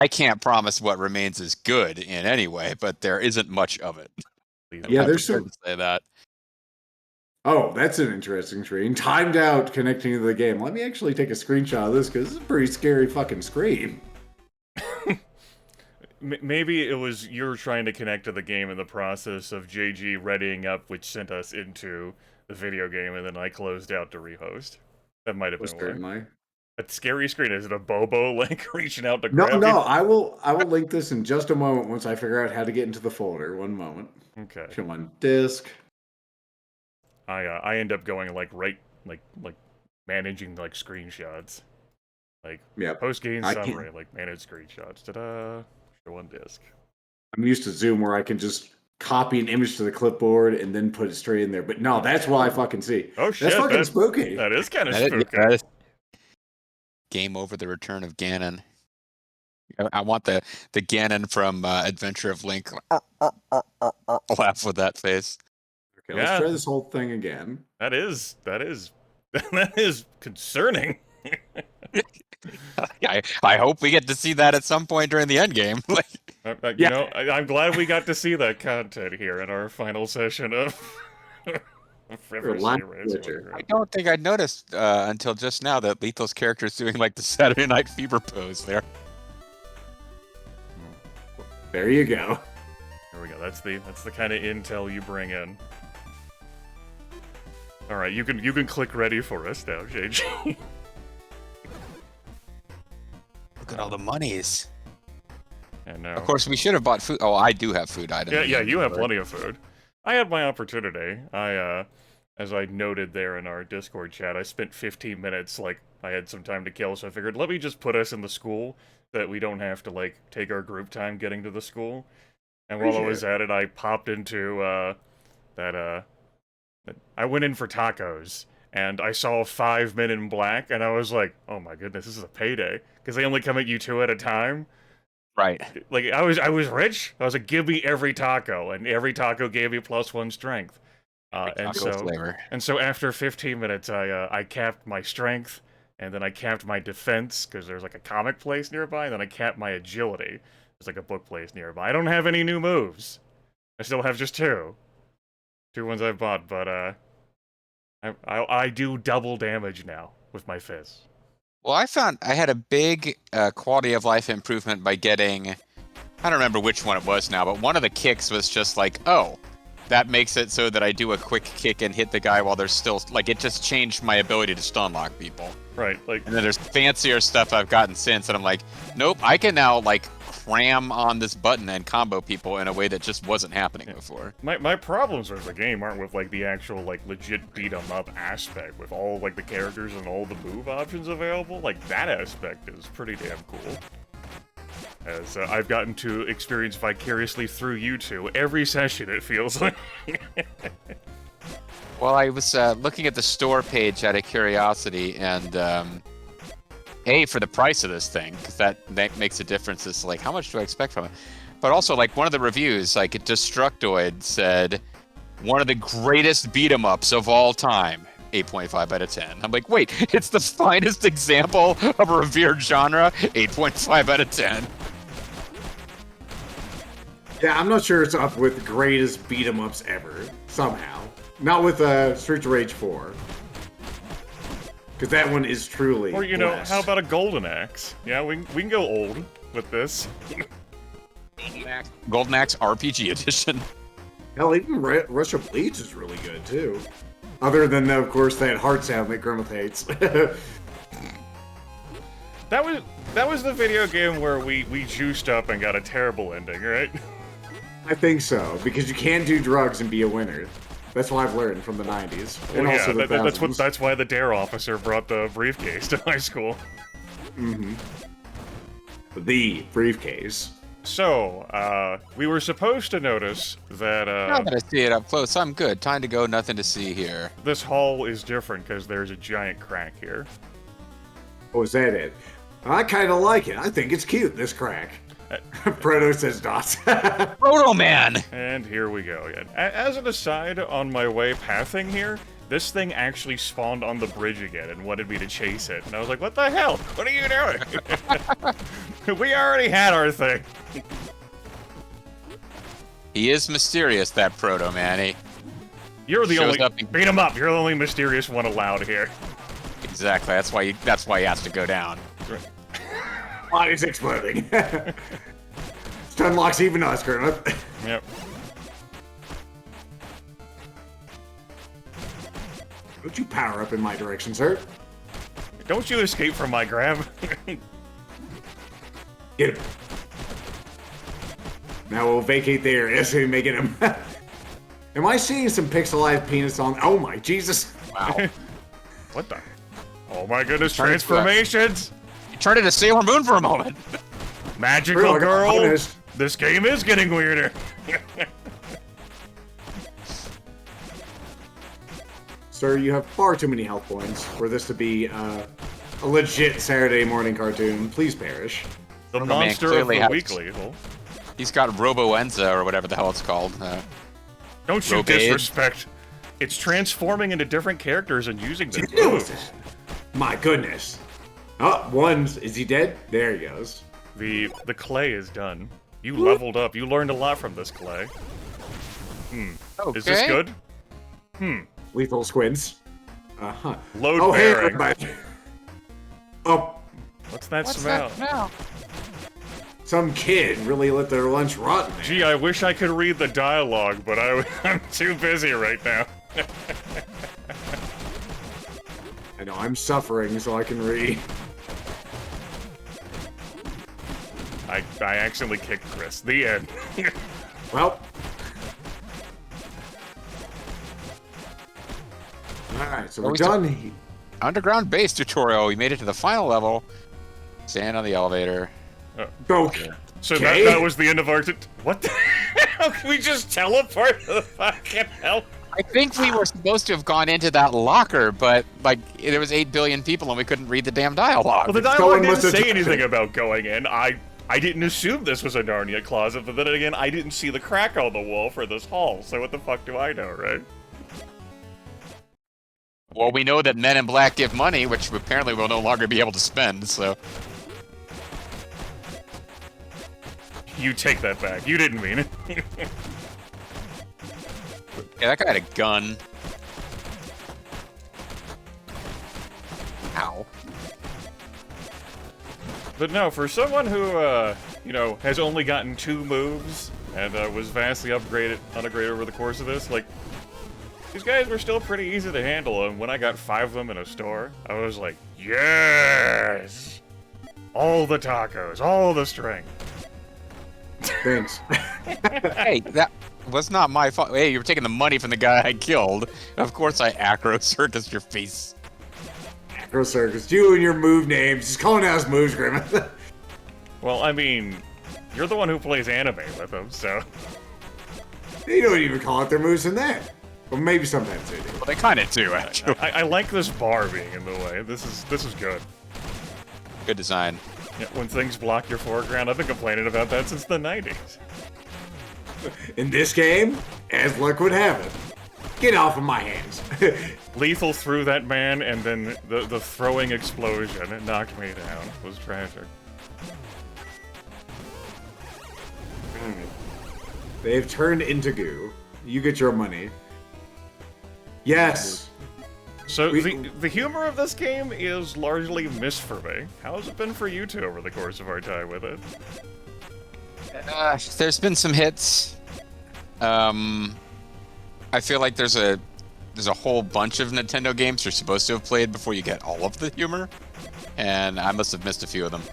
I can't promise what remains is good in any way, but there isn't much of it. Yeah, there's some. To say that. Oh, that's an interesting screen. Timed out connecting to the game. Let me actually take a screenshot of this because this is a pretty scary fucking screen. Maybe it was you're trying to connect to the game in the process of JG readying up, which sent us into the video game, and then I closed out to rehost. That might have been why. A scary screen. Is it a Bobo like reaching out to grab you? No, I will link this in just a moment once I figure out how to get into the folder. One moment. Okay. Come on, disk. I end up going like managing like screenshots. Like post game summary, like manage screenshots. Ta-da! Show on disk. I'm used to Zoom where I can just copy an image to the clipboard and then put it straight in there. But no, that's what I fucking see. Oh shit! That's fucking spooky. That is kind of spooky. Game over the return of Ganon. I want the Ganon from Adventure of Link. Laugh with that face. Okay, let's try this whole thing again. That is concerning. I hope we get to see that at some point during the end game. You know, I'm glad we got to see that content here in our final session of. I don't think I noticed until just now that Lethal's character is doing like the Saturday Night Fever pose there. There you go. There we go. That's the kind of intel you bring in. All right, you can click ready for us now, JG. Look at all the monies. And of course, we should have bought food. Oh, I do have food items. Yeah, you have plenty of food. I had my opportunity. As I noted there in our Discord chat, I spent 15 minutes, like, I had some time to kill, so I figured, let me just put us in the school, that we don't have to, like, take our group time getting to the school. And while I was at it, I popped into, I went in for tacos, and I saw 5 Men in Black, and I was like, oh my goodness, this is a payday. Because they only come at you 2 at a time. Right. Like, I was rich. I was like, give me every taco, and every taco gave me +1 strength. And so after 15 minutes, I capped my strength, and then I capped my defense, because there's like a comic place nearby, and then I capped my agility. There's like a book place nearby. I don't have any new moves. I still have just 2. 2 ones I've bought, but I do double damage now with my fists. Well, I found I had a big quality of life improvement by getting, I don't remember which one it was now, but one of the kicks was just like, oh, that makes it so that I do a quick kick and hit the guy while there's still, like, it just changed my ability to stun lock people. Right, like. And then there's fancier stuff I've gotten since, and I'm like, nope, I can now, like, cram on this button and combo people in a way that just wasn't happening before. My problems with the game aren't with, like, the actual, like, legit beat-em-up aspect, with all, like, the characters and all the move options available. Like, that aspect is pretty damn cool. As I've gotten to experience vicariously through you two every session, it feels like. Well, I was looking at the store page out of curiosity, and for the price of this thing, because that makes a difference. It's like, how much do I expect from it? But also, like, one of the reviews, like, Destructoid said, one of the greatest beat-em-ups of all time. 8.5 out of 10. I'm like, wait, it's the finest example of a revered genre? 8.5 out of 10. Yeah, I'm not sure it's up with greatest beat-em-ups ever, somehow. Not with Streets of Rage 4. Because that one is truly Or, you know, how about a Golden Axe? Yeah, we can go old with this. Golden Axe RPG Edition. Hell, even Rush of Bleeds is really good, too. Other than, of course, that hard sound that Grimith hates. That was the video game where we juiced up and got a terrible ending, right? I think so, because you can do drugs and be a winner. That's what I've learned from the 90s. Well, and also that's why the DARE officer brought the briefcase to high school. Mm-hmm. The briefcase. So, we were supposed to notice that, now that I see it up close, I'm good. Time to go, nothing to see here. This hall is different because there's a giant crack here. Oh, is that it? I kind of like it. I think it's cute, this crack. Proto says not. Proto Man! And here we go again. As an aside, on my way pathing here, this thing actually spawned on the bridge again and wanted me to chase it. And I was like, what the hell? What are you doing? We already had our thing. He is mysterious, that Proto Man. You're the only... Up Beat him up. You're the only mysterious one allowed here. Exactly. That's why he has to go down. Body's exploding. Stun locks even us, Grimith. Yep. Don't you power up in my direction, sir? Don't you escape from my grab. Get him. Now we'll vacate the area so we may get him. Am I seeing some pixelized penis on? Oh my Jesus! Wow. What the? Oh my goodness! Transformations. You turned into Sailor Moon for a moment. Magical girl. This game is getting weirder. Sir, you have far too many health points for this to be a legit Saturday morning cartoon. Please perish. The monster of the weekly. He's got Roboenza or whatever the hell it's called. Don't you disrespect. It's transforming into different characters and using them. My goodness. Oh, is he dead? There he goes. The clay is done. You leveled up. You learned a lot from this clay. Okay. Is this good? Lethal squints. Uh-huh. Load bearing. Hey, oh. What's that smell? Some kid really let their lunch rot in there. Gee, I wish I could read the dialogue, but I'm too busy right now. I know, I'm suffering so I can read. I accidentally kicked Chris. The end. Well. Alright, so we're done. Underground base tutorial. We made it to the final level. Stand on the elevator. Okay. So that was the end of our... What the hell? Can we just teleport to the fucking hell? I think we were supposed to have gone into that locker, but, like, there was 8 billion people and we couldn't read the damn dialogue. Well, the dialogue didn't say anything about going in. I didn't assume this was a Narnia closet, but then again, I didn't see the crack on the wall for this hall, so what the fuck do I know, right? Well, we know that Men in Black give money, which apparently we'll no longer be able to spend, so... You take that back. You didn't mean it. Yeah, that guy had a gun. Ow. But no, for someone who, you know, has only gotten 2 moves and was vastly upgraded over the course of this, like, these guys were still pretty easy to handle, and when I got 5 of them in a store, I was like, yes! All the tacos, all the strength. Thanks. Hey, that was not my fault. Hey, you were taking the money from the guy I killed. Of course I acro circus your face. Acro circus, you and your move names. Just calling out his moves, Grimith. Well, I mean, you're the one who plays anime with them, so... They don't even call out their moves in that. Well, maybe sometimes they do. Well, they kind of do, actually. I like this bar being in the way. This is good. Good design. Yeah, when things block your foreground, I've been complaining about that since the 90s. In this game, as luck would have it, get off of my hands. Lethal threw that man, and then the throwing explosion it knocked me down. It was tragic. They've turned into goo. You get your money. Yes. So the humor of this game is largely missed for me. How has it been for you two over the course of our time with it? There's been some hits. I feel like there's a whole bunch of Nintendo games you're supposed to have played before you get all of the humor, and I must have missed a few of them.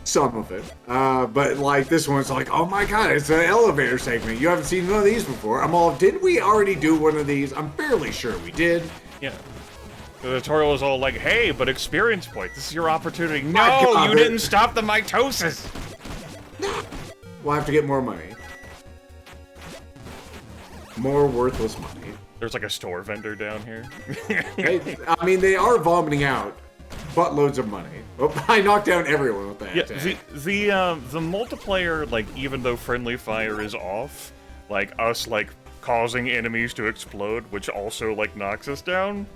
Some of it. But like this one's like, oh my god, it's an elevator segment. You haven't seen one of these before. I'm all, didn't we already do one of these? I'm fairly sure we did. Yeah. The tutorial is all like, hey, but experience point. This is your opportunity. No, you didn't stop the mitosis. We'll have to get more money. More worthless money. There's like a store vendor down here. I mean, they are vomiting out buttloads of money. Oh, I knocked down everyone with that. Yeah, the multiplayer, like, even though friendly fire is off, like, us, like, causing enemies to explode, which also, like, knocks us down.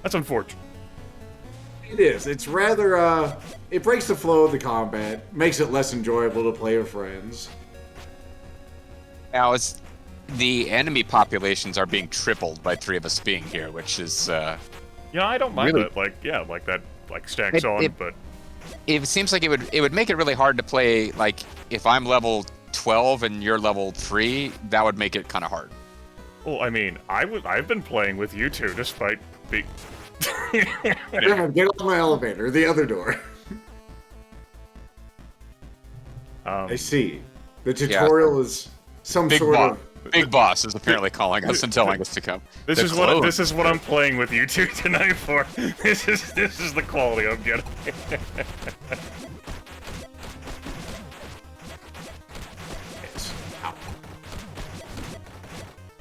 That's unfortunate. It is. It's rather, it breaks the flow of the combat, makes it less enjoyable to play with friends. Now, the enemy populations are being tripled by 3 of us being here, which is, Yeah, I don't mind really, it. Like, yeah, like that, like, stacks on, but... It seems like it would make it really hard to play, like, if I'm level 12 and you're level 3, that would make it kind of hard. Well, I mean, I've been playing with you two, despite being... Yeah, get on my elevator, the other door. I see. The tutorial is some sort of... Big Boss is apparently calling us and telling us to come. This is what I'm playing with you two tonight for. This is the quality I'm getting.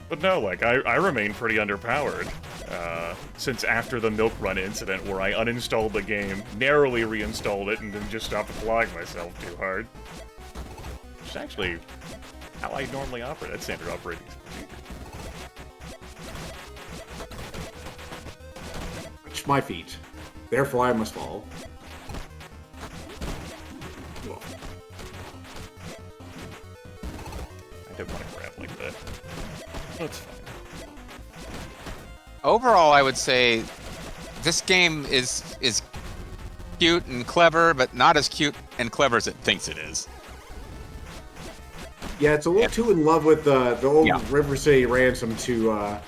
But no, like, I remain pretty underpowered. Since after the Milk Run incident where I uninstalled the game, narrowly reinstalled it, and then just stopped applying myself too hard. Which is actually how I normally operate at standard operating procedure. Touch my feet. Therefore I must fall. Whoa. I didn't want to grab like that. That's fine. Overall, I would say this game is cute and clever, but not as cute and clever as it thinks it is. Yeah, it's a little too in love with the old River City Ransom to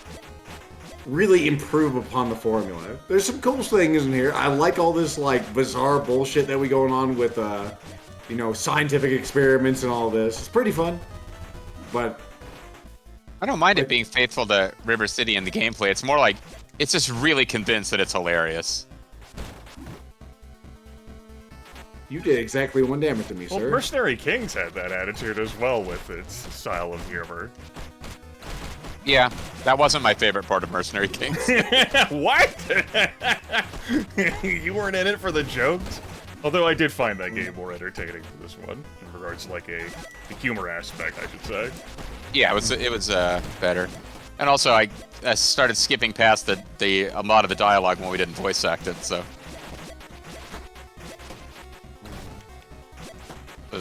really improve upon the formula. There's some cool things in here. I like all this like bizarre bullshit that we going on with you know, scientific experiments and all this. It's pretty fun, but I don't mind it being faithful to River City in the gameplay. It's more like it's just really convinced that it's hilarious. you did exactly 1 damage to me, Well, sir. Mercenary Kings had that attitude as well with its style of humor. Yeah, that wasn't my favorite part of Mercenary Kings. What? You weren't in it for the jokes? Although I did find that game more entertaining than this one, in regards to like the humor aspect, I should say. Yeah, it was better. And also, I started skipping past a lot of the dialogue when we didn't voice act it, so. There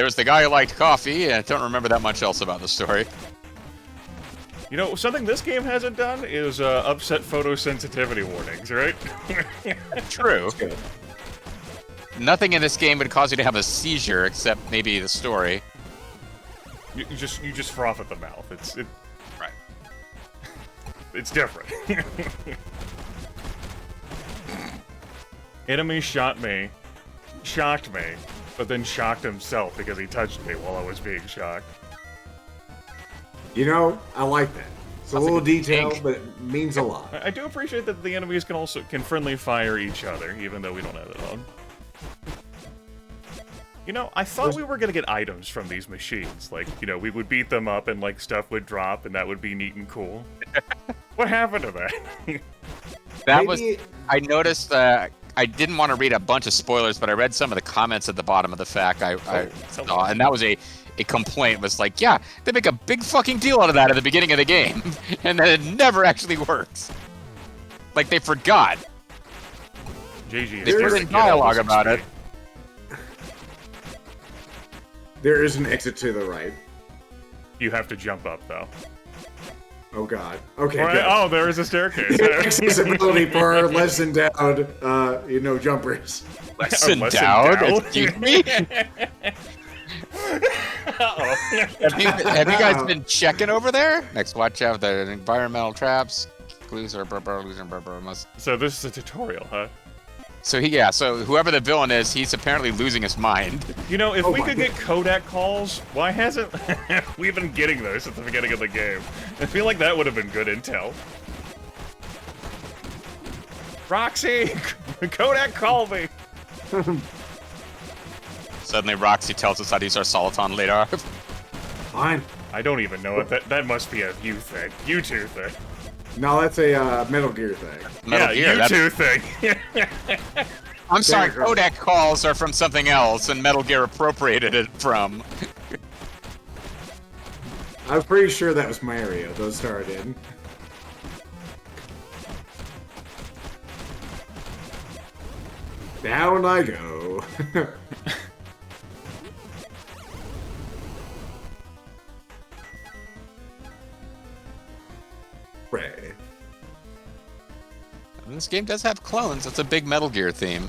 was the guy who liked coffee, and I don't remember that much else about the story. You know, something this game hasn't done is upset photosensitivity warnings, right? True. Nothing in this game would cause you to have a seizure, except maybe the story. You just froth at the mouth. Right. It's different. Enemy shocked me, but then shocked himself because he touched me while I was being shocked. You know, I like that. It's a little detail, but it means a lot. I do appreciate that the enemies can friendly fire each other, even though we don't have it on. You know, I thought we were gonna get items from these machines. Like, you know, we would beat them up and like stuff would drop, and that would be neat and cool. What happened to that? I noticed. I didn't want to read a bunch of spoilers, but I read some of the comments at the bottom of the fact I saw, and that was a complaint. Was like, yeah, they make a big fucking deal out of that at the beginning of the game, and then it never actually works. Like they forgot. JG, they put in dialogue about it. There is an exit to the right. You have to jump up, though. Oh god. Okay, right. good. Oh, there is a staircase. Accessibility for our less endowed, you know, jumpers. Less endowed? Excuse me? Uh-oh. Have you guys been checking over there? Next, watch out for the environmental traps. Clues are So this is a tutorial, huh? So so whoever the villain is, he's apparently losing his mind. You know, if we could get Kodak calls, why hasn't we been getting those since the beginning of the game? I feel like that would have been good intel. Roxy! Kodak, call me! Suddenly Roxy tells us how to use our Soliton later. Fine. I don't even know it. That must be a you thing. You two thing. No, that's a Metal Gear thing. Metal Gear, you two thing. I'm sorry, Kodak calls are from something else, and Metal Gear appropriated it from. I was pretty sure that was Mario that started. Down I go. Ray. This game does have clones. It's a big Metal Gear theme.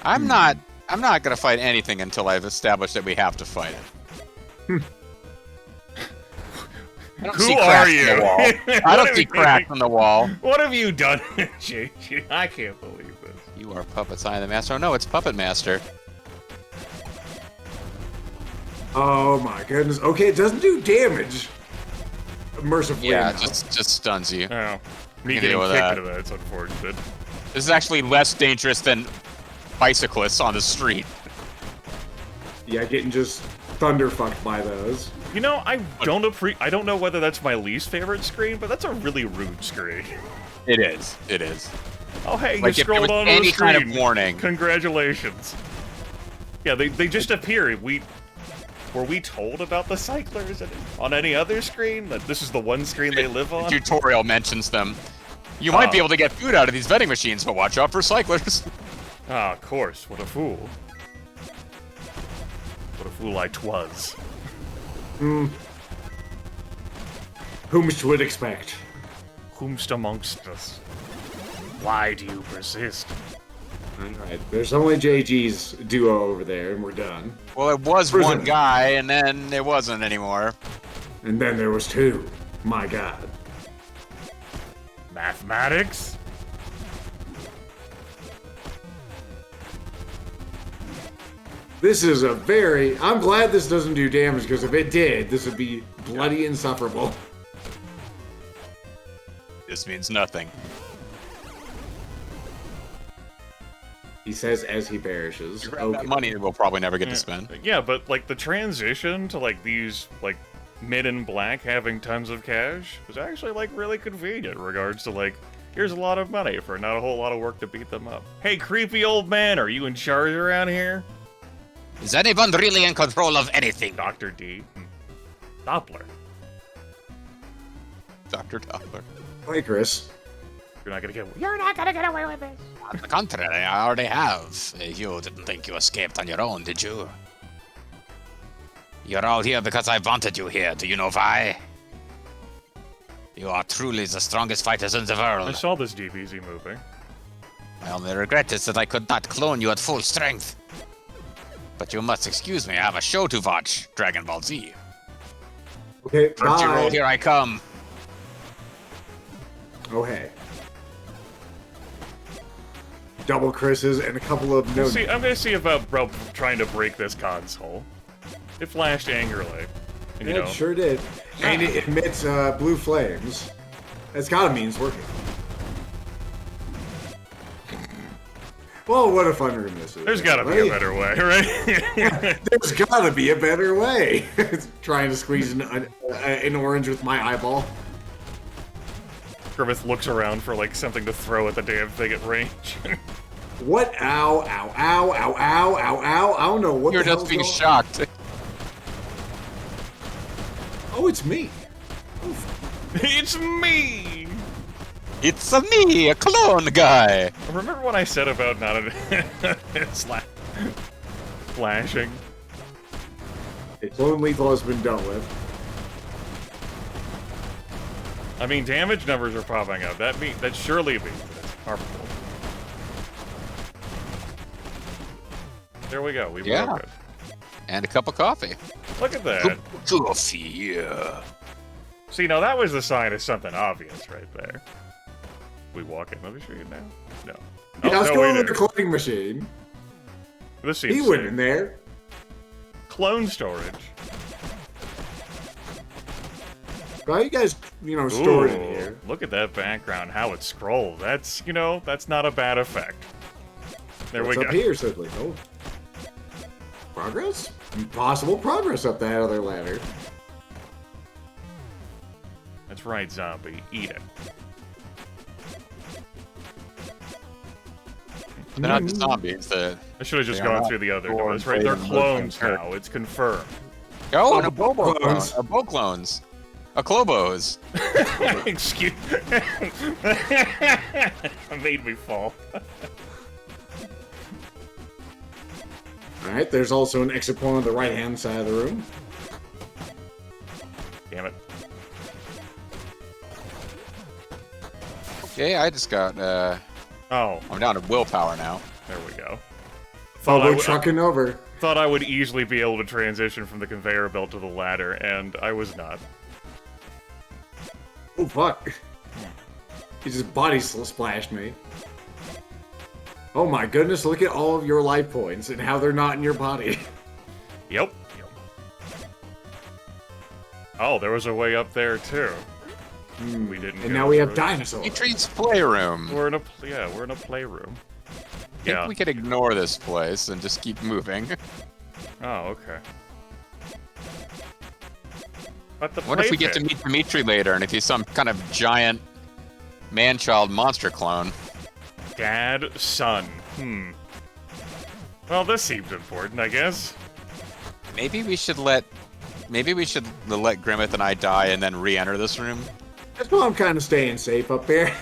I'm not gonna fight anything until I've established that we have to fight it. I don't see cracks in the wall. I don't see cracks on the wall. What have you done, JG? I can't believe this. You are Puppet Sign the Master. Oh no, it's Puppet Master. Oh my goodness. Okay, it doesn't do damage. Mercifully Yeah, enough. just stuns you. Oh, me can getting deal with kicked that. into that's unfortunate. This is actually less dangerous than bicyclists on the street. Yeah, getting just thunderfucked by those. You know, I don't know whether that's my least favorite screen, but that's a really rude screen. It is. It is. Oh, hey, Like you if there scrolled was onto any the screen. kind of warning. Congratulations. Yeah, they just appear. Were we told about the cyclers on any other screen? That this is the one screen they live on? The tutorial mentions them. You might be able to get food out of these vending machines, but watch out for cyclers. Ah, of course. What a fool. What a fool I twas. Whom would expect? Whomst amongst us? Why do you persist? Alright, there's only JG's duo over there, and we're done. Well, it was one guy, and then it wasn't anymore. And then there was two. My god. Mathematics? This is a very... I'm glad this doesn't do damage, because if it did, this would be bloody insufferable. This means nothing. He says as he perishes. That money we'll probably never get to spend. Yeah, but like the transition to like these like men in black having tons of cash was actually like really convenient in regards to like here's a lot of money for not a whole lot of work to beat them up. Hey, creepy old man, are you in charge around here? Is anyone really in control of anything? Dr. D. Doppler. Dr. Doppler. Hi, Chris. You're not gonna get away with this. On the contrary, I already have. You didn't think you escaped on your own, did you? You're all here because I wanted you here. Do you know why? You are truly the strongest fighters in the I world. saw this DBZ movie. My only regret is that I could not clone you at full strength. But you must excuse me, I have a show to watch. Dragon Ball Z. Okay, Crunchyroll, bye. here I come. Oh, hey. Double Chris's and a couple of no. I'm gonna see about bro trying to break this console. It flashed angrily. And, you It know, sure did. And it emits blue flames. That's gotta mean it's working. Well, what a fun room this is. there's gotta be a better way, right? There's gotta be a better way. Trying to squeeze an orange with my eyeball. Grimith looks around for like something to throw at the damn thing at range. What? Ow, ow, ow, ow, ow, ow, ow. I don't know what You're the hell's just being going- shocked. Oh, it's me. It's me! It's me, a clone guy. Remember what I said about not flashing? Clone lethal has been dealt with. I mean, damage numbers are popping up. That surely means that it's harmful. There we go. We broke it. And a cup of coffee. Look at that. Coffee, yeah. See, now that was the sign of something obvious right there. We walk into the street now? No. Yeah, I was no, going we to the didn't. cloning machine. This seems He went safe. in there. Clone storage. Why you guys, stored in Ooh, here? look at that background, how it scrolls. That's, that's not a bad effect. There What's we go. up here, Sidley? Oh. Progress? Possible progress up that other ladder. That's right, zombie. Eat it. They're not zombies. I should have just They are gone not through the other born doors, right? They're fading clones living now. It's confirmed. Oh, a Bobo clone. A Bo clones. A Clobos. Excuse made me fall. Alright, there's also an exit point on the right-hand side of the room. Damn it. Okay, I just got, Oh. I'm down to willpower now. There we go. Bobo trucking over. Thought I would easily be able to transition from the conveyor belt to the ladder, and I was not. Oh, fuck. He just body splashed me. Oh my goodness, look at all of your life points and how they're not in your body. Yep. Oh, there was a way up there, too. We didn't. And now we have dinosaurs. Petries playroom. We're in a playroom. I think we could ignore this place and just keep moving. Oh, okay. But the What if we get to meet Dimitri later, and if he's some kind of giant man-child monster clone? Dad, son. Well, this seems important, I guess. Maybe we should let Grimith and I die and then re-enter this room. That's why I'm kind of staying safe up here.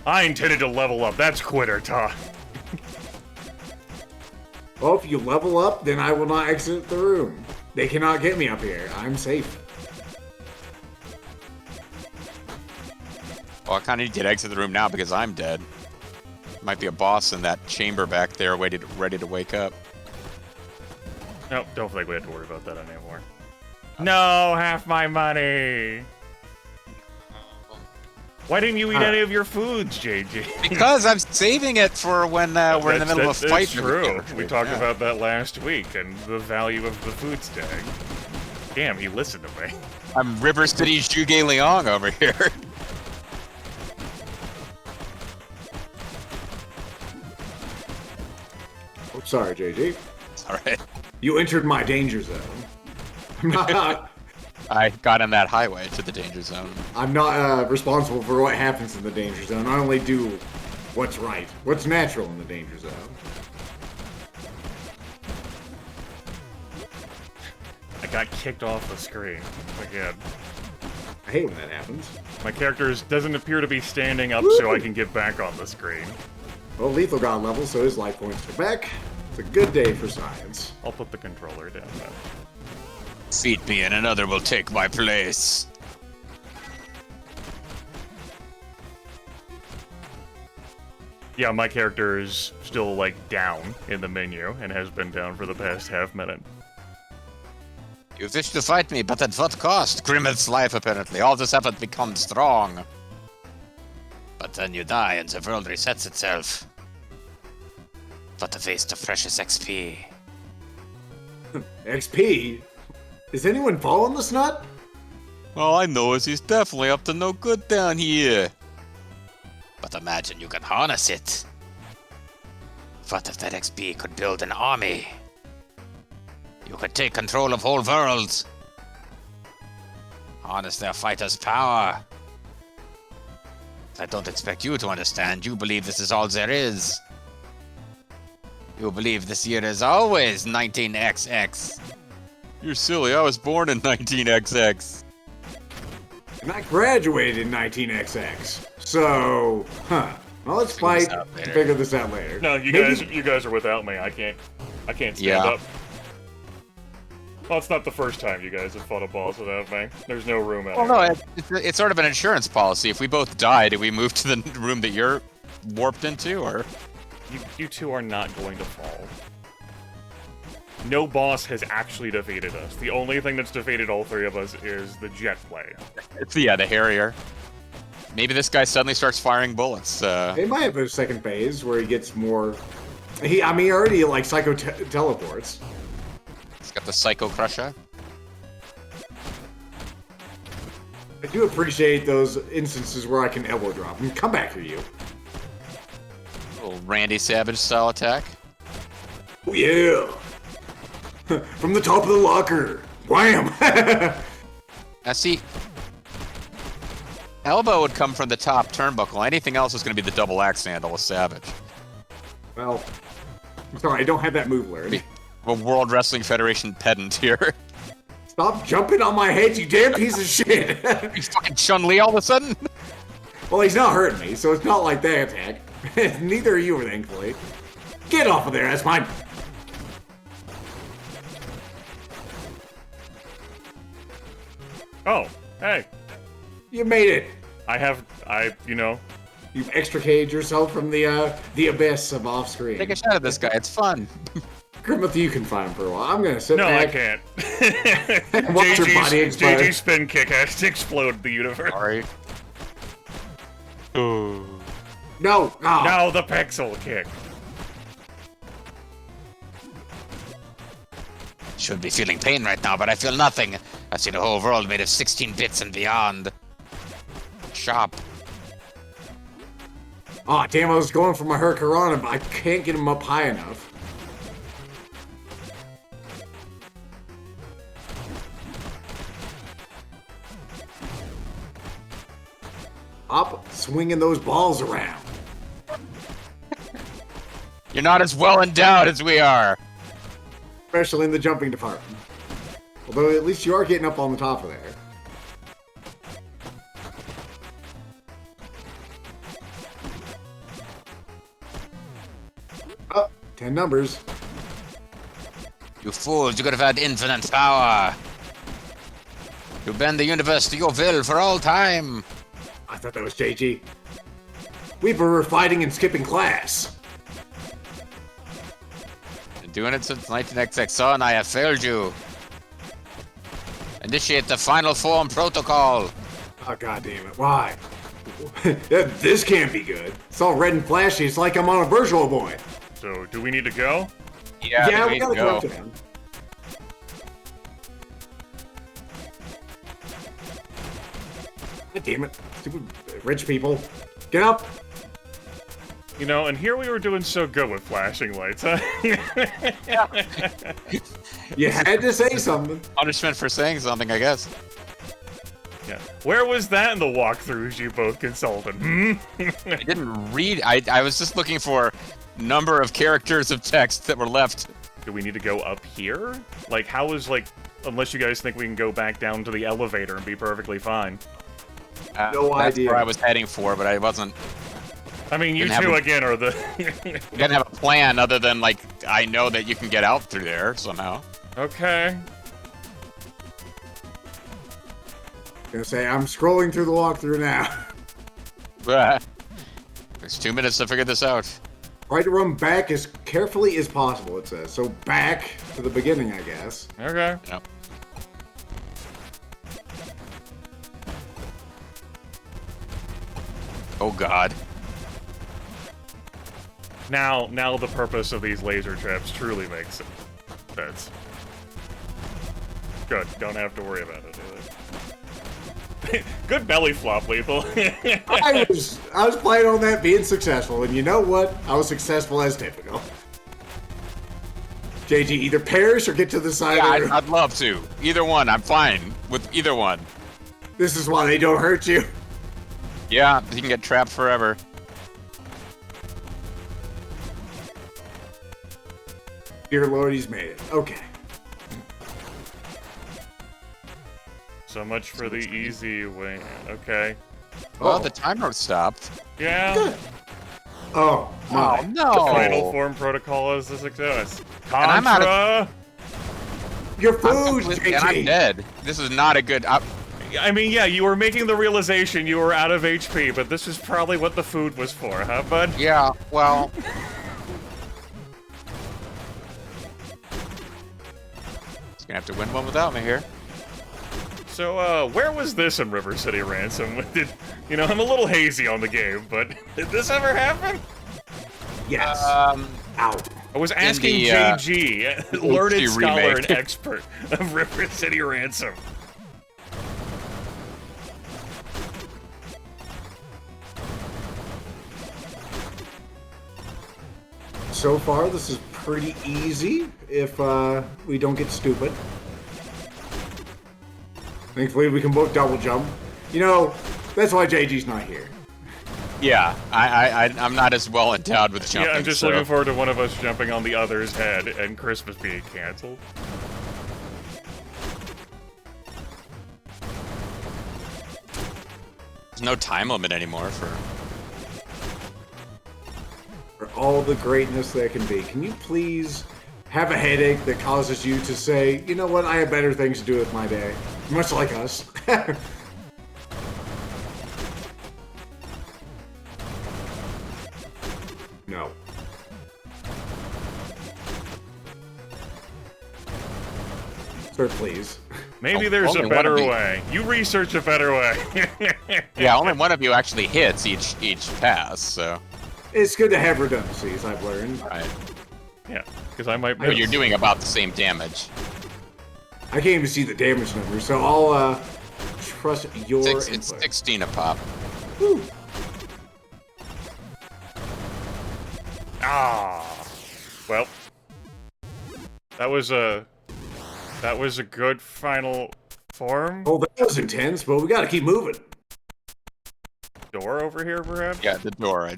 I intended to level up. That's quitter talk. Well, if you level up, then I will not exit the room. They cannot get me up here. I'm safe. Well, I kind of need to exit the room now because I'm dead. Might be a boss in that chamber back there ready to wake up. Nope, don't think we have to worry about that anymore. No, half my money! Why didn't you eat any of your foods, JG? Because I'm saving it for when we're in the middle of a fight. That's true. We talked about that last week and the value of the food stag. Damn, he listened to me. I'm River City's Zhuge Liang over here. Oh, sorry, JG. Alright. You entered my danger zone. I'm not... I got in that highway to the danger zone. I'm not responsible for what happens in the danger zone. I only do what's right, what's natural in the danger zone. I got kicked off the screen again. I hate when that happens. My character doesn't appear to be standing up so I can get back on the screen. Well, Lethal got level, so his life points are back. It's a good day for science. I'll put the controller down then. Feed me and another will take my place. Yeah, my character is still, like, down in the menu, and has been down for the past half minute. You wish to fight me, but at what cost? Grimith's life, apparently. All this effort becomes strong. But then you die and the world resets itself. But a waste of precious XP. XP? Is anyone following this nut? All I know is he's definitely up to no good down here. But imagine you can harness it. What if that XP could build an army? You could take control of whole worlds. Harness their fighters' power. I don't expect you to understand. You believe this is all there is. You believe this year is always 19XX. You're silly. I was born in 19XX. And I graduated in 19XX. So, well, let's fight and figure this out later. No, you guys are without me. I can't stand up. Well, it's not the first time you guys have fought a boss without me. There's no room out. Well, no, it's sort of an insurance policy. If we both die, do we move to the room that you're warped into, or? You two are not going to fall. No boss has actually defeated us. The only thing that's defeated all three of us is the jet play. It's the Harrier. Maybe this guy suddenly starts firing bullets. He might have a second phase where he gets more. He already like psycho teleports. He's got the Psycho Crusher. I do appreciate those instances where I can elbow drop and come back for you. Little Randy Savage style attack. Oh yeah! From the top of the locker! Wham! Now see, elbow would come from the top turnbuckle. Anything else is going to be the double axe handle with Savage. Well, I'm sorry, I don't have that move learned. a World Wrestling Federation pedant here. Stop jumping on my head, you damn piece of shit! You fucking Chun-Li all of a sudden? Well, he's not hurting me, so it's not like that attack. Neither are you, thankfully. Get off of there, that's mine! Oh, hey. You made it! You've extricated yourself from the abyss of off-screen. Take a shot at this guy, it's fun. Grimith, you can find him for a while. I'm gonna sit No, back. I can't. Watch your body explode. JG's spin kick has to explode the universe. Sorry. Ooh. No! Oh. Now the pixel kick. Should be feeling pain right now, but I feel nothing. I see the whole world made of 16 bits and beyond. Sharp. Oh, damn, I was going for my Hurricanrana, but I can't get him up high enough. Up, swinging those balls around. You're not as well endowed as we are. Especially in the jumping department. Although at least you are getting up on the top of there. Oh, 10 numbers. You fools, you could have had infinite power. You bend the universe to your will for all time. I thought that was JG. We were fighting and skipping class. Been doing it since 19XX, son. I have failed you. Initiate the final form protocol. Oh, god damn it. Why? This can't be good. It's all red and flashy. It's like I'm on a Virtual Boy. So, do we need to go? Yeah, we gotta go to him. God damn it. Stupid rich people. Get up! You know, and here we were doing so good with flashing lights, huh? You had to say something. Punishment for saying something, I guess. Yeah. Where was that in the walkthroughs you both consulted? I didn't read. I was just looking for number of characters of text that were left. Do we need to go up here? Like, how is, like, unless you guys think we can go back down to the elevator and be perfectly fine. No That's idea. where I was heading for, but I wasn't. I mean, you Didn't two, have again, are the... Didn't have a plan other than, like, I know that you can get out through there somehow. Okay. Gonna say, I'm scrolling through the walkthrough now. There's 2 minutes to figure this out. Try to run back as carefully as possible, it says. So back to the beginning, I guess. Okay. Yep. Oh god. Now the purpose of these laser traps truly makes sense. Good. Don't have to worry about it. Good belly flop, Lethal. I was playing on that being successful, and you know what? I was successful as typical. JG, either perish or get to the side of the room. I'd love to. Either one, I'm fine with either one. This is why they don't hurt you. Yeah, you can get trapped forever. Dear Lord, he's made it. Okay. So much for the easy way. Okay. Well, the timer stopped. Yeah. Good. Oh, my. no. The final form protocol is a success. Contra! And I'm out Your I'm food, completely- JG. and I'm dead. This is not a good. I mean, yeah, you were making the realization you were out of HP, but this is probably what the food was for, huh, bud? Yeah, well. He's gonna have to win one without me here. So, where was this in River City Ransom? I'm a little hazy on the game, but did this ever happen? Yes. Ow. I was asking the, JG, learned HD scholar remake. and expert of River City Ransom. So far, this is pretty easy if we don't get stupid. Thankfully, we can both double jump. You know, that's why JG's not here. Yeah, I'm not as well endowed with jumping. Yeah, I'm just looking forward to one of us jumping on the other's head and Christmas being canceled. There's no time limit anymore for all the greatness there can be. Can you please have a headache that causes you to say, you know what, I have better things to do with my day? Much like us. No. Sir, please. Maybe there's a better way. You research a better way. Yeah, only one of you actually hits each pass, so... It's good to have redundancies, I've learned. Right. Yeah, because I might miss. But you're doing about the same damage. I can't even see the damage number, so I'll, trust your input. It's 16 a pop. Whew. Ah, well, that was a good final form. Oh, that was intense, but we gotta keep moving. Door over here, perhaps? Yeah, the door.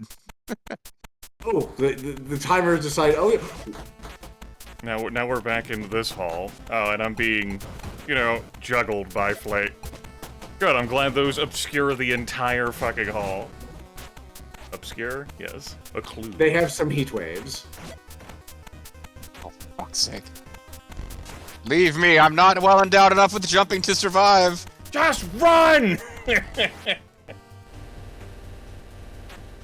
Oh, the timer decided. Oh, yeah. Now we're back into this hall. Oh, and I'm being, juggled by Flake. Good, I'm glad those obscure the entire fucking hall. Obscure? Yes. Occlude. They have some heat waves. Oh, for fuck's sake. Leave me, I'm not well endowed enough with jumping to survive. Just run!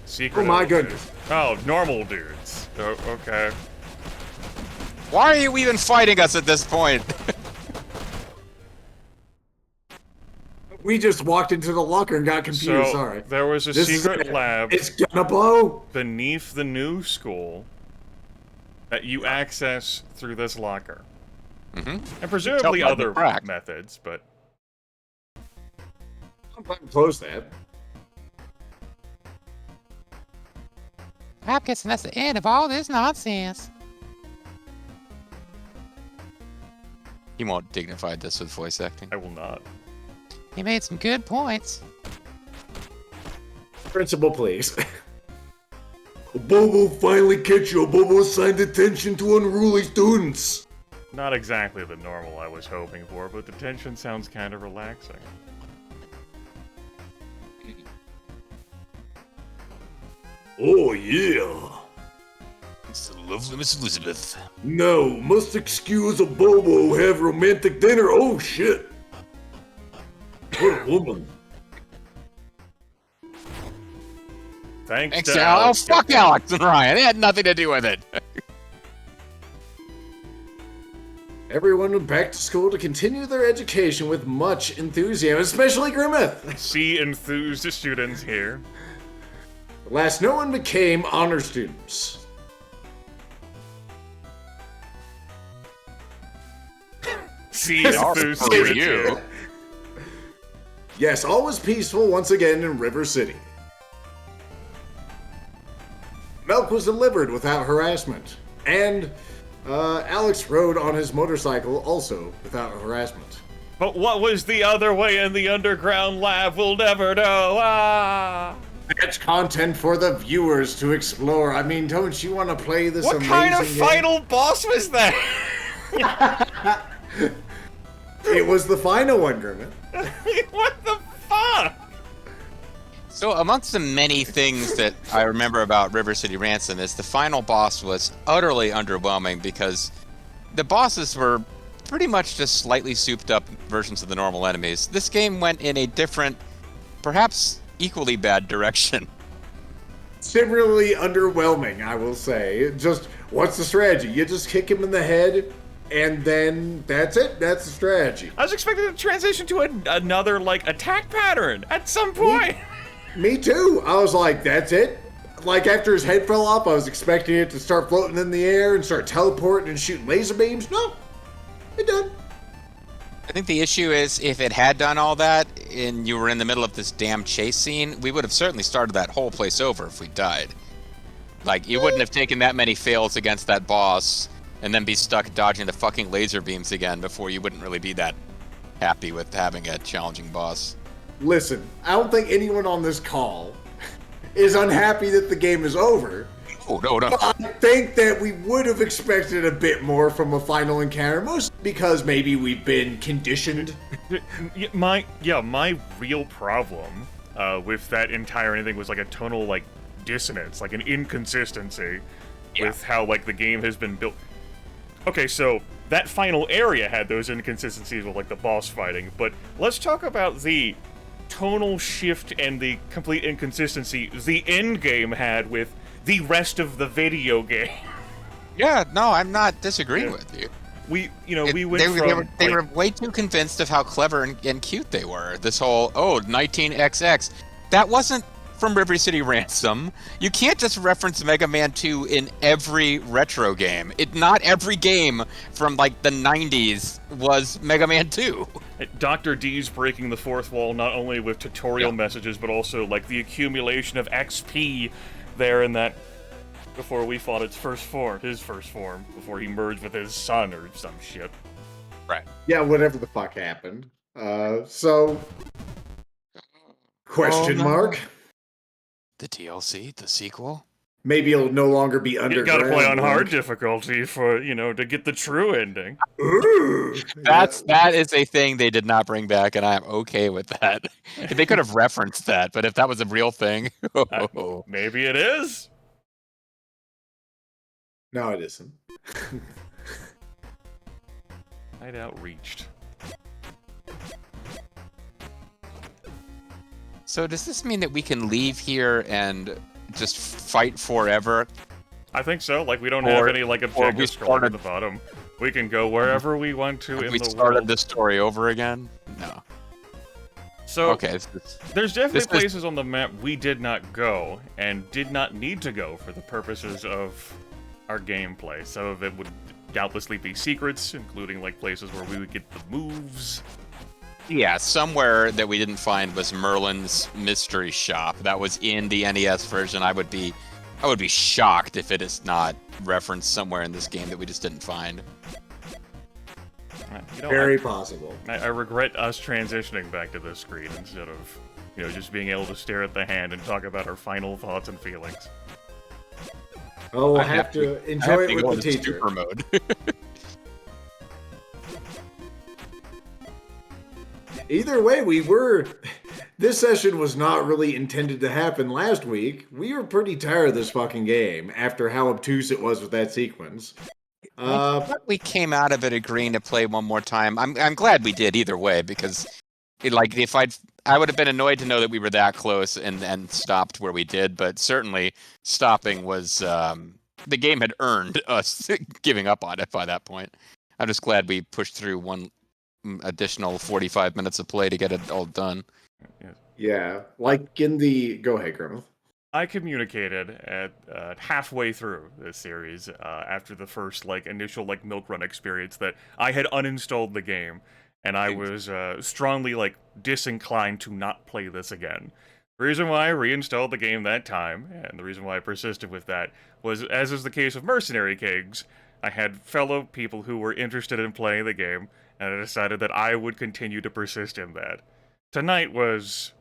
Secret. Oh my goodness. Oh, normal dudes. Oh, okay. Why are you even fighting us at this point? We just walked into the locker and got confused, sorry. There was a secret lab. It's gonna blow! Beneath the new school that you access through this locker. Mm-hmm. And presumably other methods, but... I'm glad we closed that. I'm guessing that's the end of all this nonsense. He won't dignify this with voice acting. I will not. He made some good points. Principal, please. Bobo finally catch you. Bobo assigned attention to unruly students. Not exactly the normal I was hoping for, but the tension sounds kind of relaxing. Oh, yeah. It's the lovely Miss Elizabeth. No, must excuse a Bobo have romantic dinner. Oh, shit. What a woman. Thanks to Alex. Oh, fuck Alex and Ryan. They had nothing to do with it. Everyone went back to school to continue their education with much enthusiasm, especially Grimith. See enthused students here. At last, no one became honor students. See enthused students here. Yes, all was peaceful once again in River City. Milk was delivered without harassment, and Alex rode on his motorcycle also without harassment. But what was the other way in the underground lab we'll never know. Ah! That's content for the viewers to explore. I mean, don't you want to play this amazing game? What kind of final boss was that? It was the final one, Grimith. What the fuck? So amongst the many things that I remember about River City Ransom is the final boss was utterly underwhelming because the bosses were pretty much just slightly souped up versions of the normal enemies. This game went in a different, perhaps equally bad direction. Similarly underwhelming, I will say. Just, what's the strategy? You just kick him in the head, and then that's it. That's the strategy. I was expecting to transition to another, attack pattern at some point. Me too. I was like, that's it? Like, after his head fell off, I was expecting it to start floating in the air and start teleporting and shooting laser beams. No. It done. I think the issue is if it had done all that and you were in the middle of this damn chase scene, we would have certainly started that whole place over if we died. Like, you wouldn't have taken that many fails against that boss and then be stuck dodging the fucking laser beams again before you wouldn't really be that happy with having a challenging boss. Listen, I don't think anyone on this call is unhappy that the game is over. Oh, no. But I think that we would have expected a bit more from a final encounter, most because maybe we've been conditioned. My real problem with that entire thing was like a tonal like dissonance, like an inconsistency with how like the game has been built. Okay, so that final area had those inconsistencies with like the boss fighting, but let's talk about the tonal shift and the complete inconsistency the end game had with the rest of the video game. Yeah, no, I'm not disagreeing with you. We went they were way too convinced of how clever and cute they were. This whole 19XX, that wasn't from River City Ransom. You can't just reference Mega Man 2 in every retro game. Not every game from like the 90s was Mega Man 2. Dr. D's breaking the fourth wall not only with tutorial messages, but also like the accumulation of XP there in that before we fought his first form, before he merged with his son or some shit. Right. Yeah, whatever the fuck happened. Question mark? The DLC, the sequel? Maybe it'll no longer be underground. You gotta play on hard difficulty for, to get the true ending. That is a thing they did not bring back, and I am okay with that. They could have referenced that, but if that was a real thing... Maybe it is. No, it isn't. I'd outreached. So does this mean that we can leave here and just fight forever? I think so. Like, we don't have any, like, objectives scrolling at the bottom. We can go wherever we want to in the world. We started this story over again? No. So, okay, there's definitely places on the map we did not go, and did not need to go for the purposes of our gameplay. Some of it would doubtlessly be secrets, including, like, places where we would get the moves. Yeah, somewhere that we didn't find was Merlin's mystery shop. That was in the NES version. I would be shocked if it is not referenced somewhere in this game that we just didn't find. Very possible. I regret us transitioning back to this screen instead of, just being able to stare at the hand and talk about our final thoughts and feelings. Oh, we'll have to enjoy it with the teacher. Super mode. Either way, this session was not really intended to happen last week. We were pretty tired of this fucking game after how obtuse it was with that sequence. We came out of it agreeing to play one more time. I'm glad we did either way, because if I would have been annoyed to know that we were that close and stopped where we did, but certainly stopping was the game had earned us giving up on it by that point. I'm just glad we pushed through one additional 45 minutes of play to get it all done. Yeah, like in the... Go ahead, Grimith. I communicated at halfway through this series, after the first initial milk run experience, that I had uninstalled the game, and I was strongly disinclined to not play this again. The reason why I reinstalled the game that time, and the reason why I persisted with that, was, as is the case of Mercenary Kegs, I had fellow people who were interested in playing the game, and I decided that I would continue to persist in that. Tonight was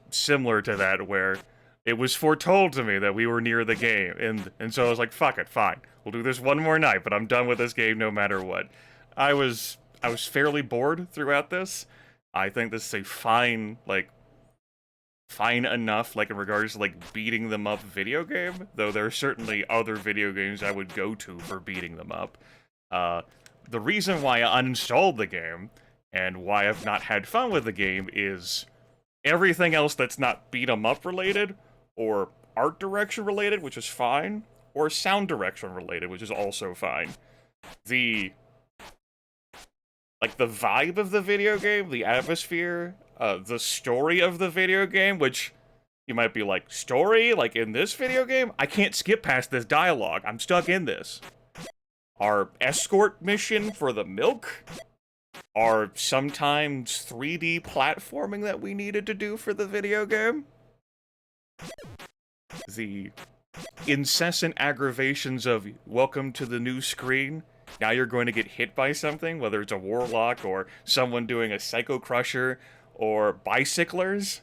similar to that, where it was foretold to me that we were near the game, and so I was like, fuck it, fine. We'll do this one more night, but I'm done with this game no matter what. I was fairly bored throughout this. I think this is a fine enough, in regards to, beating them up video game, though there are certainly other video games I would go to for beating them up. The reason why I uninstalled the game, and why I've not had fun with the game, is everything else that's not beat 'em up related, or art direction related, which is fine, or sound direction related, which is also fine. The vibe of the video game, the atmosphere, the story of the video game, which you might be like, story? In this video game? I can't skip past this dialogue. I'm stuck in this. Our escort mission for the milk? Our sometimes 3D platforming that we needed to do for the video game? The incessant aggravations of, welcome to the new screen. Now you're going to get hit by something, whether it's a warlock or someone doing a psycho crusher or bicyclers.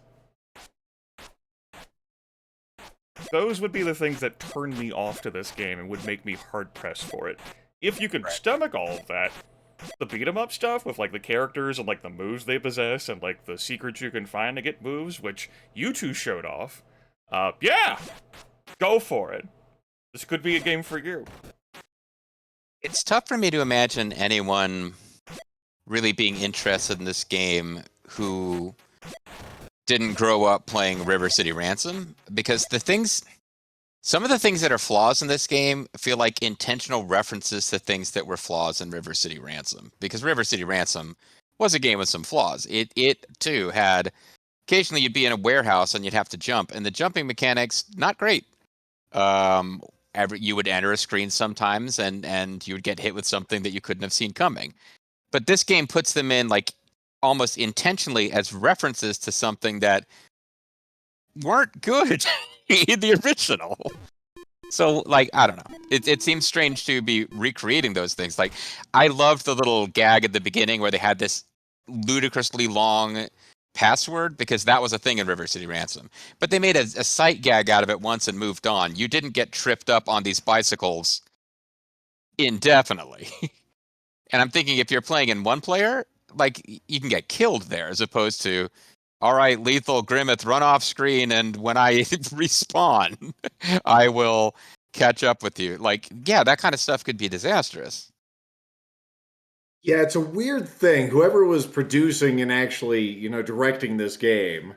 Those would be the things that turn me off to this game and would make me hard-pressed for it. If you can stomach all of that, the beat-em-up stuff with, like, the characters and, like, the moves they possess and, like, the secrets you can find to get moves, which you two showed off, yeah! Go for it. This could be a game for you. It's tough for me to imagine anyone really being interested in this game who didn't grow up playing River City Ransom, because some of the things that are flaws in this game feel like intentional references to things that were flaws in River City Ransom, because River City Ransom was a game with some flaws. It too had, occasionally you'd be in a warehouse and you'd have to jump, and the jumping mechanics, not great. You would enter a screen sometimes and you would get hit with something that you couldn't have seen coming. But this game puts them in, like, almost intentionally as references to something that weren't good in the original. So, like, I don't know. It seems strange to be recreating those things. Like, I loved the little gag at the beginning where they had this ludicrously long password, because that was a thing in River City Ransom. But they made a sight gag out of it once and moved on. You didn't get tripped up on these bicycles indefinitely. And I'm thinking, if you're playing in one player, like, you can get killed there, as opposed to, all right, lethal Grimith, run off screen, and when I respawn, I will catch up with you. Like, yeah, that kind of stuff could be disastrous. Yeah, it's a weird thing. Whoever was producing and actually, directing this game,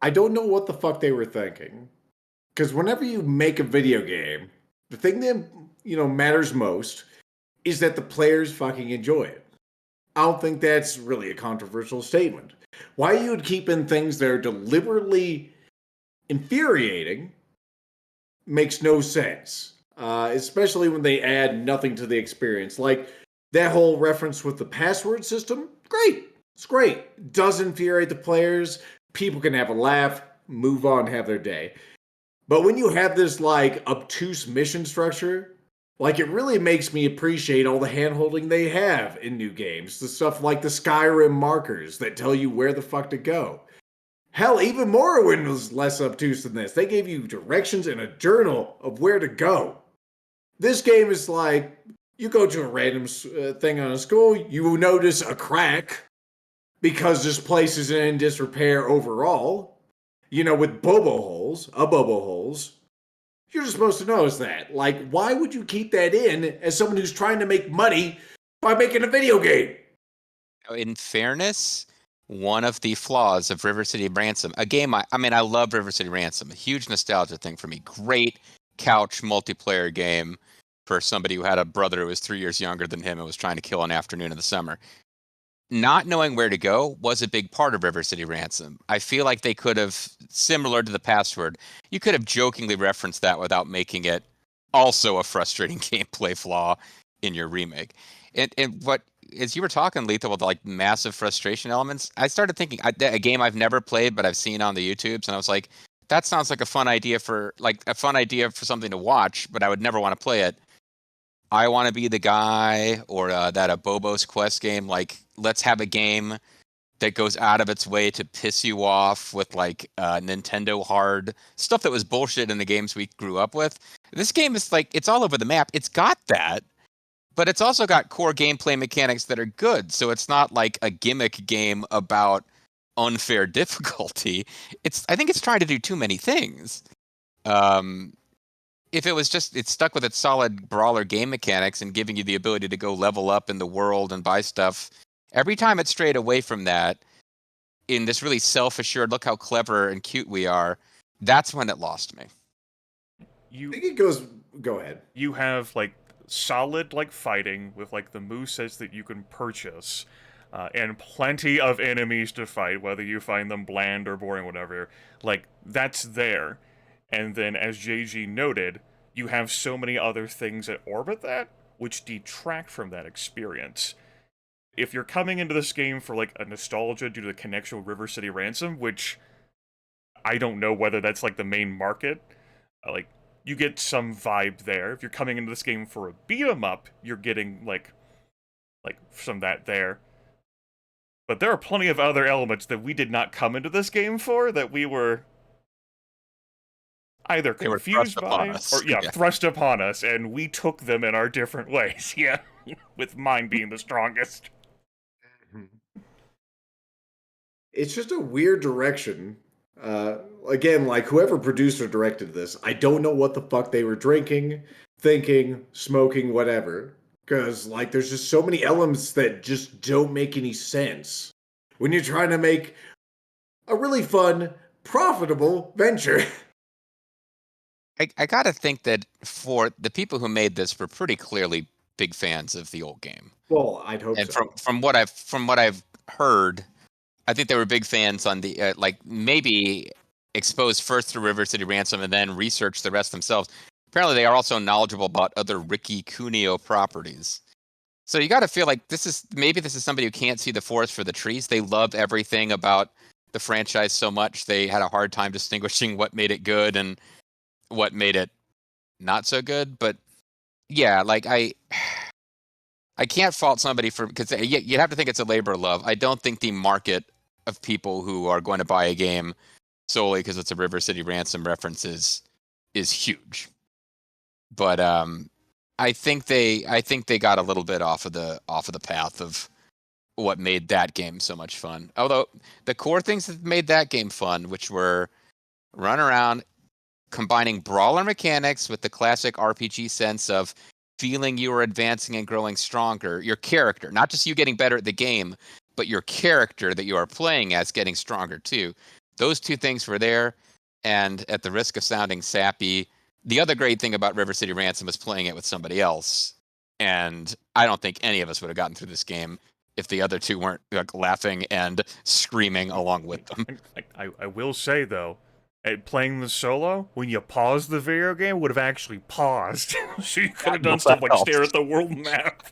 I don't know what the fuck they were thinking. Because whenever you make a video game, the thing that, matters most is that the players fucking enjoy it. I don't think that's really a controversial statement. Why you would keep in things that are deliberately infuriating makes no sense. Especially when they add nothing to the experience. Like, that whole reference with the password system, great. It's great. Does infuriate the players. People can have a laugh, move on, have their day. But when you have this, like, obtuse mission structure, like, it really makes me appreciate all the hand-holding they have in new games. The stuff like the Skyrim markers that tell you where the fuck to go. Hell, even Morrowind was less obtuse than this. They gave you directions in a journal of where to go. This game is like, you go to a random thing on a school, you notice a crack because this place is in disrepair overall. With bobo holes. You're just supposed to notice that. Like, why would you keep that in as someone who's trying to make money by making a video game? In fairness, one of the flaws of River City Ransom, a game I love River City Ransom, a huge nostalgia thing for me. Great couch multiplayer game for somebody who had a brother who was 3 years younger than him and was trying to kill an afternoon in the summer. Not knowing where to go was a big part of River City Ransom. I feel like they could have, similar to the password, you could have jokingly referenced that without making it also a frustrating gameplay flaw in your remake. And what, as you were talking, Lethal, with the, like, massive frustration elements, I started thinking, a game I've never played but I've seen on the YouTubes, and I was like, that sounds like a fun idea for something to watch, but I would never want to play it. I want to be the guy, or that a Bobo's Quest game, like, let's have a game that goes out of its way to piss you off with, like, Nintendo hard stuff that was bullshit in the games we grew up with. This game is, like, it's all over the map. It's got that, but it's also got core gameplay mechanics that are good. So it's not like a gimmick game about unfair difficulty. I think it's trying to do too many things. If it was just, it's stuck with its solid brawler game mechanics and giving you the ability to go level up in the world and buy stuff, every time it strayed away from that in this really self-assured, look how clever and cute we are, that's when it lost me. I think it goes, go ahead. You have, like, solid, like, fighting with, like, the movesets that you can purchase, and plenty of enemies to fight, whether you find them bland or boring, whatever. Like, that's there. And then, as JG noted, you have so many other things that orbit that, which detract from that experience. If you're coming into this game for, like, a nostalgia due to the connection with River City Ransom, which I don't know whether that's, like, the main market, like, you get some vibe there. If you're coming into this game for a beat-em-up, you're getting, like some of that there. But there are plenty of other elements that we did not come into this game for, that we were... either They were confused thrust upon by us. or thrust upon us, and we took them in our different ways. Yeah, with mine being the strongest. It's just a weird direction. Again, like whoever produced or directed this, I don't know what the fuck they were drinking, thinking, smoking, whatever. Because like, there's just so many elements that just don't make any sense when you're trying to make a really fun, profitable venture. I gotta think that for the people who made this were pretty clearly big fans of the old game. Well, I'd hope And so. from what I've heard, I think they were big fans on the like maybe exposed first through River City Ransom and then researched the rest themselves. Apparently, they are also knowledgeable about other Ricky Cuneo properties. So you got to feel like this is somebody who can't see the forest for the trees. They love everything about the franchise so much they had a hard time distinguishing what made it good and what made it not so good. But yeah, like I can't fault somebody for because you have to think it's a labor of love. I don't think the market of people who are going to buy a game solely because it's a River City Ransom reference is huge. But I think they got a little bit off of the path of what made that game so much fun. Although the core things that made that game fun, which were run around, combining brawler mechanics with the classic RPG sense of feeling you are advancing and growing stronger, your character, not just you getting better at the game, but your character that you are playing as getting stronger too. Those two things were there, and at the risk of sounding sappy, the other great thing about River City Ransom was playing it with somebody else. And I don't think any of us would have gotten through this game if the other two weren't like, laughing and screaming along with them. I will say, though, at playing the solo, when you pause the video game, would have actually paused. So you could have done stuff like stare at the world map.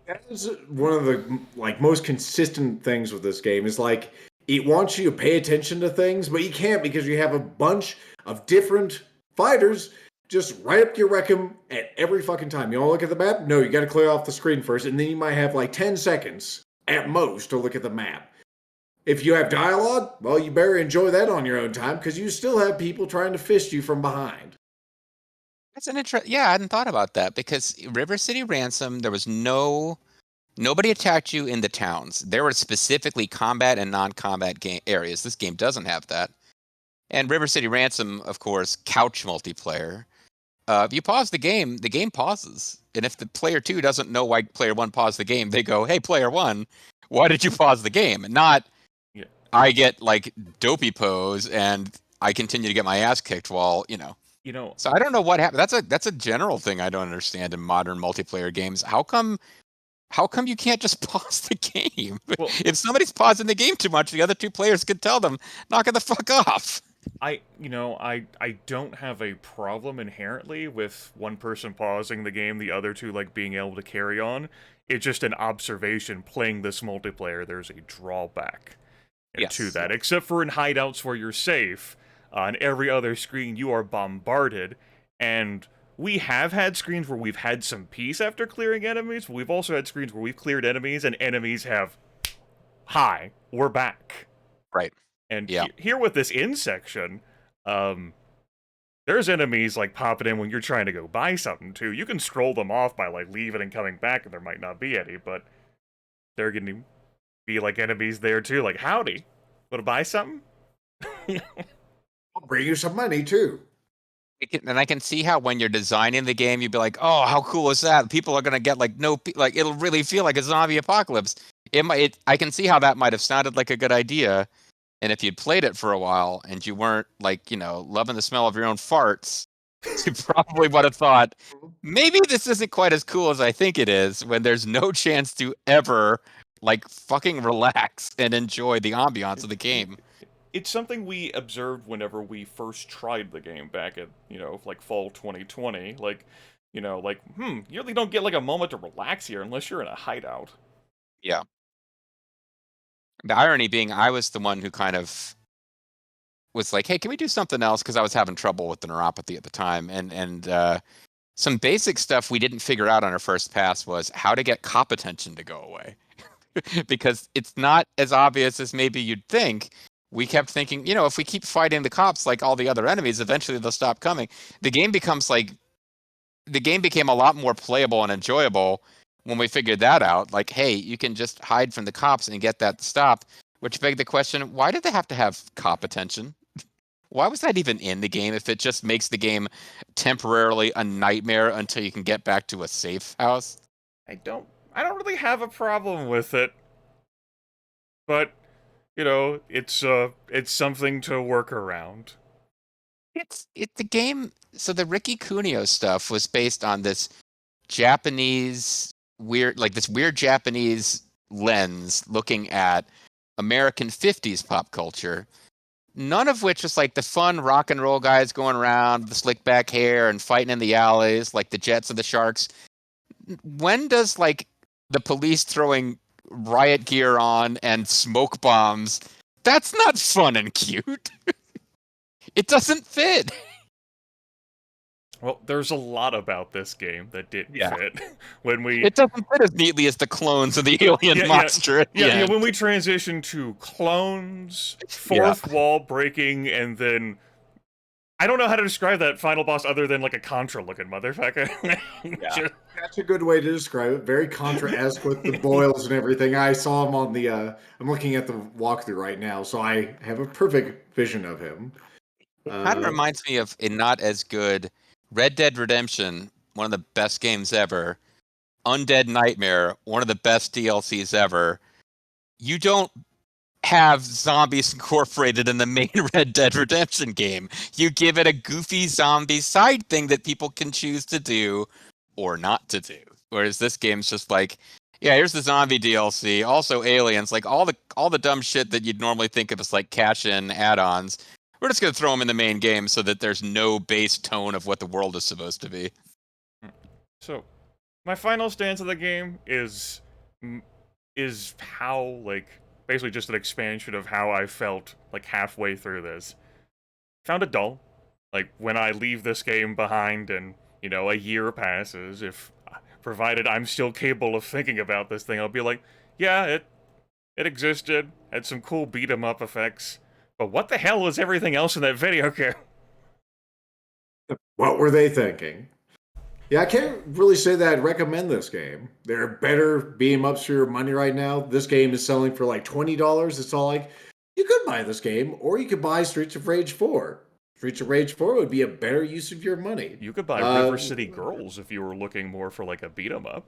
That's one of the like most consistent things with this game is like it wants you to pay attention to things, but you can't because you have a bunch of different fighters just right up your rectum at every fucking time. You want to look at the map? No, you got to clear off the screen first, and then you might have like 10 seconds at most to look at the map. If you have dialogue, well, you better enjoy that on your own time because you still have people trying to fist you from behind. That's an yeah, I hadn't thought about that because River City Ransom, there was nobody attacked you in the towns. There were specifically combat and non-combat game areas. This game doesn't have that. And River City Ransom, of course, couch multiplayer. If you pause the game pauses. And if the player 2 doesn't know why player 1 paused the game, they go, "Hey, player 1, why did you pause the game?" And not, I get like dopey pose and I continue to get my ass kicked while, So I don't know what happened. That's a general thing I don't understand in modern multiplayer games. How come you can't just pause the game? Well, if somebody's pausing the game too much, the other two players could tell them, knock it the fuck off. I don't have a problem inherently with one person pausing the game, the other two like being able to carry on. It's just an observation playing this multiplayer. There's a drawback to that, except for in hideouts where you're safe. On every other screen, you are bombarded, and we have had screens where we've had some peace after clearing enemies, but we've also had screens where we've cleared enemies, and enemies have, "Hi, we're back." Right. And here with this in section, there's enemies like popping in when you're trying to go buy something too. You can scroll them off by like leaving and coming back, and there might not be any, but they're going to be like enemies there too. Like, "Howdy, want to buy something?" I'll bring you some money too. And I can see how when you're designing the game, you'd be like, "Oh, how cool is that? People are gonna get like it'll really feel like a zombie apocalypse." I can see how that might have sounded like a good idea, and if you'd played it for a while and you weren't like loving the smell of your own farts, you probably would have thought, maybe this isn't quite as cool as I think it is. When there's no chance to ever like fucking relax and enjoy the ambiance of the game. It's something we observed whenever we first tried the game back at, like fall 2020. You really don't get like a moment to relax here unless you're in a hideout. Yeah. The irony being, I was the one who kind of was like, "Hey, can we do something else?" Because I was having trouble with the neuropathy at the time. And some basic stuff we didn't figure out on our first pass was how to get cop attention to go away. Because it's not as obvious as maybe you'd think. we kept thinking, you know, if we keep fighting the cops like all the other enemies, eventually they'll stop coming. The game became a lot more playable and enjoyable when we figured that out. Like, hey, you can just hide from the cops and get that to stop, which begged the question, why did they have to have cop attention? Why was that even in the game if it just makes the game temporarily a nightmare until you can get back to a safe house? I don't really have a problem with it. But, you know, it's something to work around. It's the game. So the Ricky Kunio stuff was based on this Japanese this weird Japanese lens looking at American 50s pop culture. None of which is like the fun rock and roll guys going around with the slick back hair and fighting in the alleys like the Jets or the Sharks. When does like the police throwing riot gear on and smoke bombs? That's not fun and cute. It doesn't fit. Well, there's a lot about this game that didn't fit. It doesn't fit as neatly as the clones of the alien monster at the end. When we transition to clones, fourth wall breaking, and then I don't know how to describe that final boss other than like a Contra-looking motherfucker. That's a good way to describe it. Very Contra-esque with the boils and everything. I saw him on the. I'm looking at the walkthrough right now, so I have a perfect vision of him. It kind of reminds me of a not as good Red Dead Redemption, one of the best games ever. Undead Nightmare, one of the best DLCs ever. You don't have zombies incorporated in the main Red Dead Redemption game. You give it a goofy zombie side thing that people can choose to do or not to do. Whereas this game's just like, yeah, here's the zombie DLC, also aliens, like all the dumb shit that you'd normally think of as like cash-in add-ons. We're just going to throw them in the main game so that there's no base tone of what the world is supposed to be. So, my final stance of the game is how, like, basically just an expansion of how I felt, like, halfway through this. Found it dull. Like, when I leave this game behind and, you know, a year passes, provided I'm still capable of thinking about this thing, I'll be like, yeah, it existed, had some cool beat-em-up effects, but what the hell was everything else in that video game? What were they thinking? Yeah, I can't really say that I'd recommend this game. There are better beat-em-ups for your money right now. This game is selling for like $20. It's all like, you could buy this game, or you could buy Streets of Rage 4. Streets of Rage 4 would be a better use of your money. You could buy River City Girls if you were looking more for like a beat-em-up.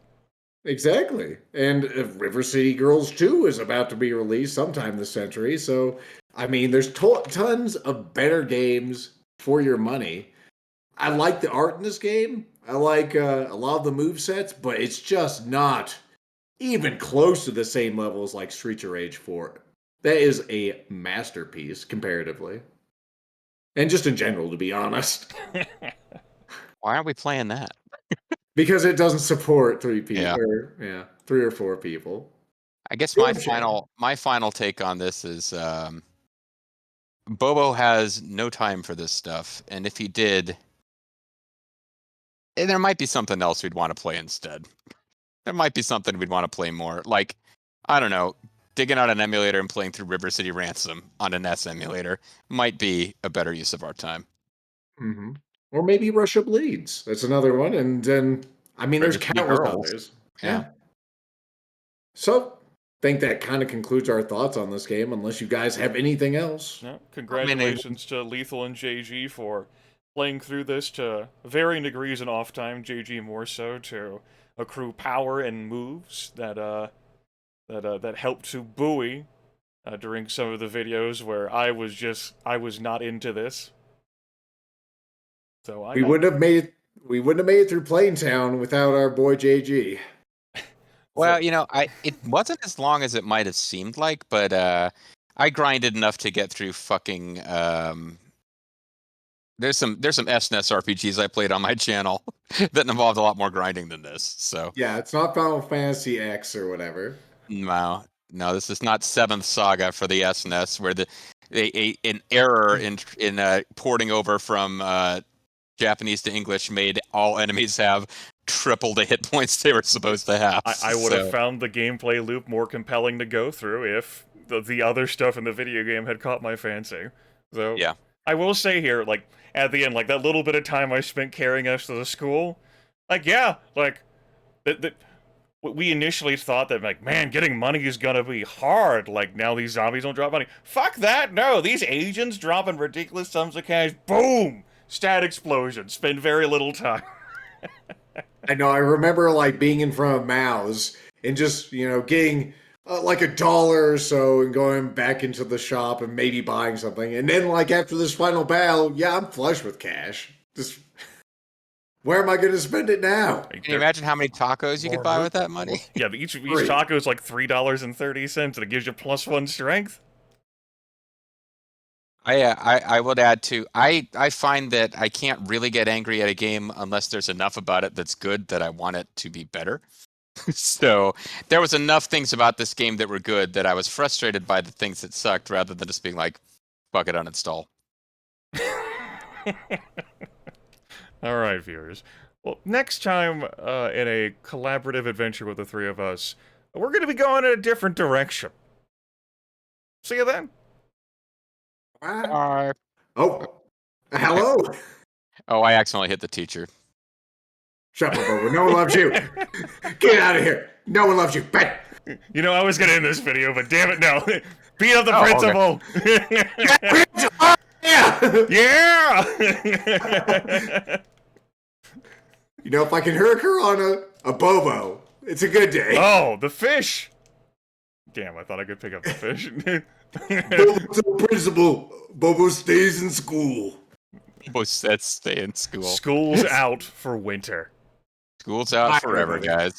Exactly. And River City Girls 2 is about to be released sometime this century. So, I mean, there's tons of better games for your money. I like the art in this game. I like a lot of the movesets, but it's just not even close to the same level as like Streets of Rage 4. That is a masterpiece comparatively. And just in general, to be honest. Why aren't we playing that? Because it doesn't support 3 people. 3 or 4 people. I guess my final take on this is Bobo has no time for this stuff, and if he did, there might be something else we'd want to play instead. There might be something we'd want to play more. Like, I don't know, digging out an emulator and playing through River City Ransom on a NES emulator might be a better use of our time. Mm-hmm. Or maybe Russia Bleeds. That's another one. And then, I mean, there's countless others. Yeah. So, I think that kind of concludes our thoughts on this game, unless you guys have anything else. No, congratulations to Lethal and JG for playing through this to varying degrees and off time. JG more so to accrue power and moves that helped to buoy during some of the videos where I was not into this. So we wouldn't have made it through Plaintown without our boy JG. Well, you know, it wasn't as long as it might have seemed like, but I grinded enough to get through fucking. There's some SNES RPGs I played on my channel that involved a lot more grinding than this. So yeah, it's not Final Fantasy X or whatever. No, this is not Seventh Saga for the SNES, where an error in porting over from Japanese to English made all enemies have triple the hit points they were supposed to have. I would have found the gameplay loop more compelling to go through if the other stuff in the video game had caught my fancy. So Yeah. I will say here, like at the end, like that little bit of time I spent carrying us to the school, like yeah, like we initially thought that like, man, getting money is gonna be hard. Like now these zombies don't drop money. Fuck that! No, these agents dropping ridiculous sums of cash. Boom! Stat explosion. Spend very little time. I know. I remember like being in front of Mao's and just getting like $1 or so and going back into the shop and maybe buying something. And then like after this final battle, yeah, I'm flush with cash. Just where am I going to spend it now? Can you imagine how many tacos you could buy with that money? Yeah, each taco is like $3.30, and it gives you +1 strength. I would add too. I find that I can't really get angry at a game unless there's enough about it that's good that I want it to be better. So there was enough things about this game that were good that I was frustrated by the things that sucked rather than just being like, fuck it, uninstall. All right, viewers. Well, next time in a collaborative adventure with the three of us, we're going to be going in a different direction. See you then. Oh, hello. Oh, I accidentally hit the teacher. Shut up, Bobo. No one loves you. Get out of here. No one loves you. Bang. You know, I was going to end this video, but damn it, no. Beat up the principal. Okay. Yeah. If I can hurt her on a Bobo, it's a good day. Oh, the fish. Damn, I thought I could pick up the fish. Bobo's the principal. Bobo stays in school. Bobo said stay in school. School's out for winter. School's out forever, guys.